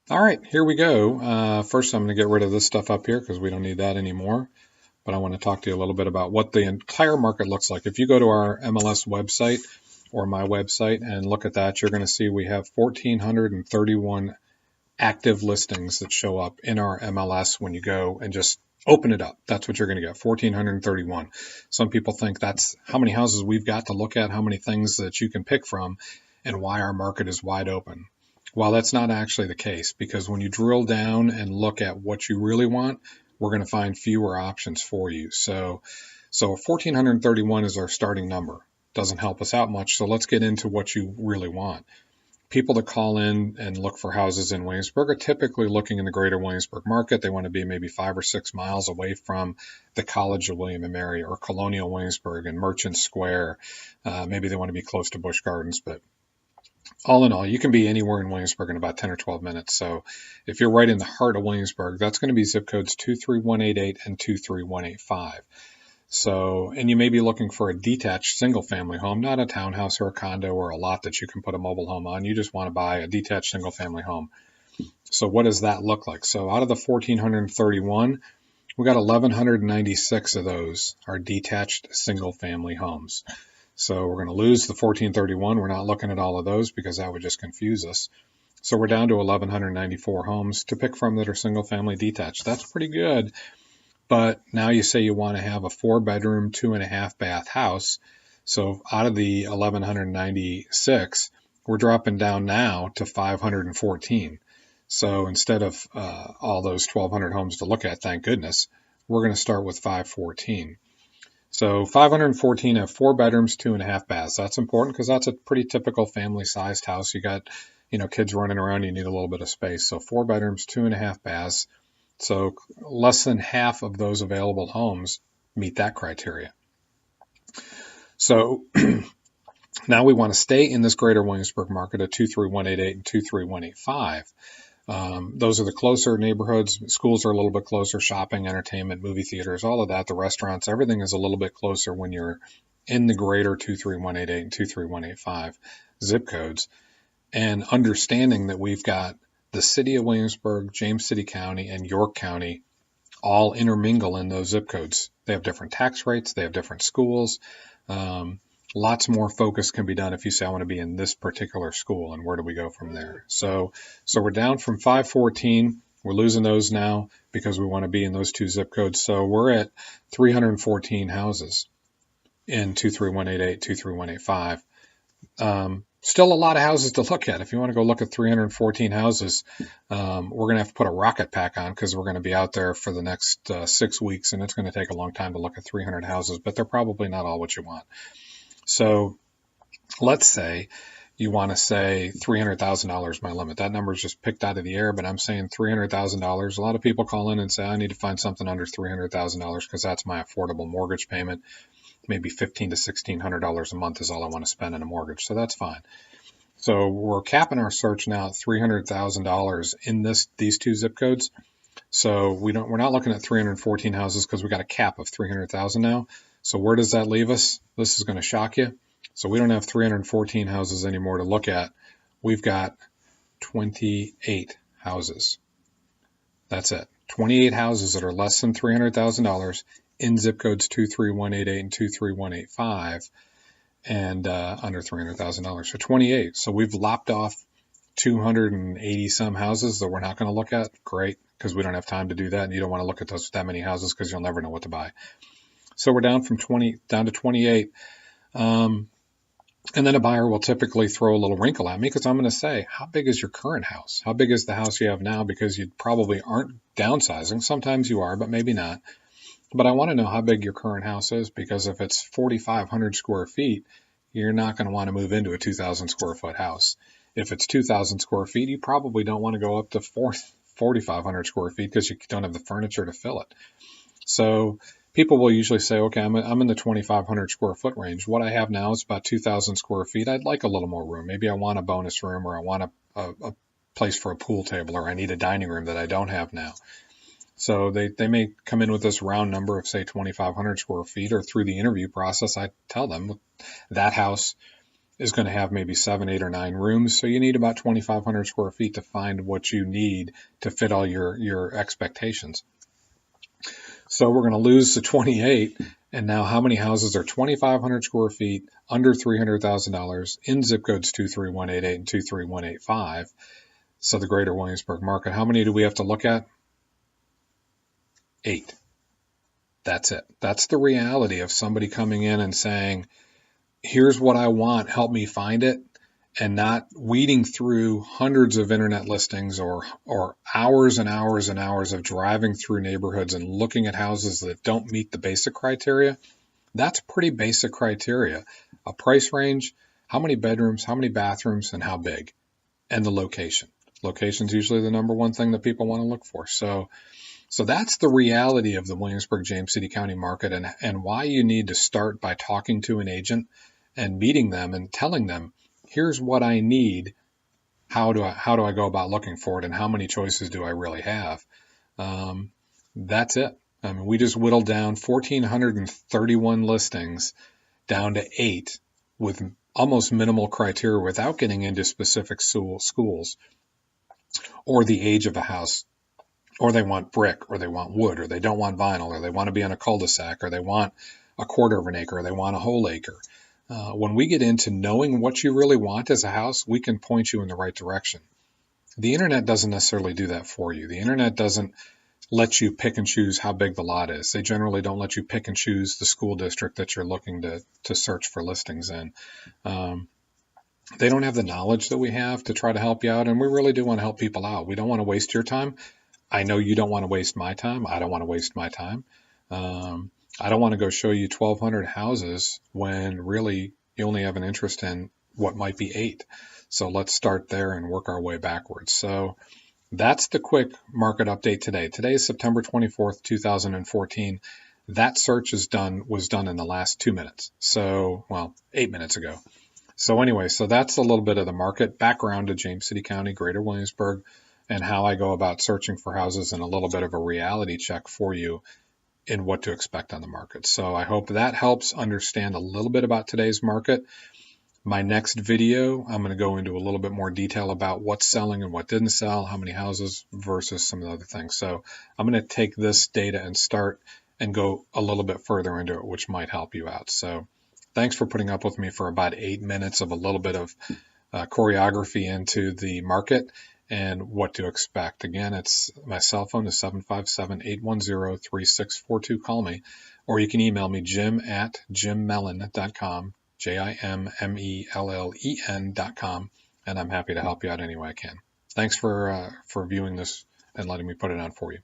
All right, here we go. First, I'm going to get rid of this stuff up here because we don't need that anymore. But I want to talk to you a little bit about what the entire market looks like. If you go to our MLS website or my website and look at that, you're going to see we have 1,431 active listings that show up in our MLS when you go and just open it up. That's what you're going to get, 1,431. Some people think that's how many houses we've got to look at, how many things that you can pick from, and why our market is wide open. Well, that's not actually the case, because when you drill down and look at what you really want, we're going to find fewer options for you. So 1,431 is our starting number. Doesn't help us out much. So let's get into what you really want. People that call in and look for houses in Williamsburg are typically looking in the greater Williamsburg market. They want to be maybe 5 or 6 miles away from the College of William and Mary or Colonial Williamsburg and Merchant Square. Maybe they want to be close to Busch Gardens, but all in all, you can be anywhere in Williamsburg in about 10 or 12 minutes. So if you're right in the heart of Williamsburg, that's going to be zip codes 23188 and 23185. So, and you may be looking for a detached single family home, not a townhouse or a condo or a lot that you can put a mobile home on. You just want to buy a detached single family home. So what does that look like? So out of the 1,431, we got 1,196 of those are detached single family homes. So we're going to lose the 1,431. We're not looking at all of those because that would just confuse us. So we're down to 1,194 homes to pick from that are single family detached. That's pretty good. But now you say you want to have a 4-bedroom, 2.5-bath house. So out of the 1,196, we're dropping down now to 514. So instead of all those 1,200 homes to look at, thank goodness, we're going to start with 514. So 514 have 4 bedrooms, 2.5 baths. That's important because that's a pretty typical family-sized house. You got, kids running around. You need a little bit of space. So 4 bedrooms, 2.5 baths. So less than half of those available homes meet that criteria. So now we want to stay in this greater Williamsburg market at 23188 and 23185. Those are the closer neighborhoods. Schools are a little bit closer. Shopping, entertainment, movie theaters, all of that. The restaurants, everything is a little bit closer when you're in the greater 23188 and 23185 zip codes. And understanding that we've got the city of Williamsburg, James City County, and York County all intermingle in those zip codes. They have different tax rates. They have different schools. Lots more focus can be done if you say, I want to be in this particular school, and where do we go from there? So we're down from 514. We're losing those now because we want to be in those 2 zip codes. So we're at 314 houses in 23188, 23185. Still a lot of houses to look at. If you want to go look at 314 houses, we're going to have to put a rocket pack on because we're going to be out there for the next 6 weeks, and it's going to take a long time to look at 300 houses, but they're probably not all what you want. So let's say you want to say $300,000 my limit. That number is just picked out of the air, but I'm saying $300,000. A lot of people call in and say, I need to find something under $300,000 because that's my affordable mortgage payment. Maybe $1,500 to $1,600 a month is all I want to spend on a mortgage. So that's fine. So we're capping our search now at $300,000 in these 2 zip codes. So we're not looking at 314 houses because we got a cap of 300,000 now. So where does that leave us? This is going to shock you. So we don't have 314 houses anymore to look at. We've got 28 houses. That's it. 28 houses that are less than $300,000 in zip codes 23188 and 23185 and under $300,000. So 28. So we've lopped off 280 some houses that we're not going to look at. Great, because we don't have time to do that, and you don't want to look at that many houses because you'll never know what to buy. So we're down from 20 down to 28. And then a buyer will typically throw a little wrinkle at me because I'm going to say, how big is your current house? How big is the house you have now? Because you probably aren't downsizing. Sometimes you are, but maybe not. But I want to know how big your current house is, because if it's 4,500 square feet, you're not going to want to move into a 2,000 square foot house. If it's 2,000 square feet, you probably don't want to go up to 4,500 square feet because you don't have the furniture to fill it. So people will usually say, okay, I'm in the 2,500 square foot range. What I have now is about 2,000 square feet. I'd like a little more room. Maybe I want a bonus room, or I want a place for a pool table, or I need a dining room that I don't have now. So they may come in with this round number of, say, 2,500 square feet, or through the interview process, I tell them that house is going to have maybe 7, 8, or 9 rooms. So you need about 2,500 square feet to find what you need to fit all your expectations. So we're going to lose the 28. And now how many houses are 2,500 square feet, under $300,000 in zip codes 23188 and 23185? So the greater Williamsburg market, how many do we have to look at? 8. That's it. That's the reality of somebody coming in and saying, here's what I want, help me find it, and not weeding through hundreds of internet listings or hours and hours and hours of driving through neighborhoods and looking at houses that don't meet the basic criteria. That's pretty basic criteria. A price range, how many bedrooms, how many bathrooms, and how big, and the location. Location's usually the number one thing that people want to look for. So that's the reality of the Williamsburg, James City County market, and why you need to start by talking to an agent and meeting them and telling them, here's what I need. How do I go about looking for it, and how many choices do I really have? That's it. I mean, we just whittled down 1,431 listings down to 8 with almost minimal criteria without getting into specific schools or the age of a house. Or they want brick, or they want wood, or they don't want vinyl, or they want to be on a cul-de-sac, or they want a quarter of an acre, or they want a whole acre. When we get into knowing what you really want as a house, we can point you in the right direction. The internet doesn't necessarily do that for you. The internet doesn't let you pick and choose how big the lot is. They generally don't let you pick and choose the school district that you're looking to search for listings in. They don't have the knowledge that we have to try to help you out, and we really do want to help people out. We don't want to waste your time. I know you don't want to waste my time. I don't want to waste my time. I don't want to go show you 1,200 houses when really you only have an interest in what might be 8. So let's start there and work our way backwards. So that's the quick market update today. Today is September 24th, 2014. That search was done in the last 2 minutes. So, 8 minutes ago. So anyway, so that's a little bit of the market background to James City County, Greater Williamsburg, and how I go about searching for houses, and a little bit of a reality check for you in what to expect on the market. So I hope that helps understand a little bit about today's market. My next video, I'm going to go into a little bit more detail about what's selling and what didn't sell, how many houses versus some of the other things. So I'm going to take this data and start and go a little bit further into it, which might help you out. So thanks for putting up with me for about 8 minutes of a little bit of choreography into the market and what to expect. Again, it's my cell phone is 757-810-3642. Call me, or you can email me, jim@jimmellen.com, JIMMELLEN.com, and I'm happy to help you out any way I can. Thanks for viewing this and letting me put it on for you.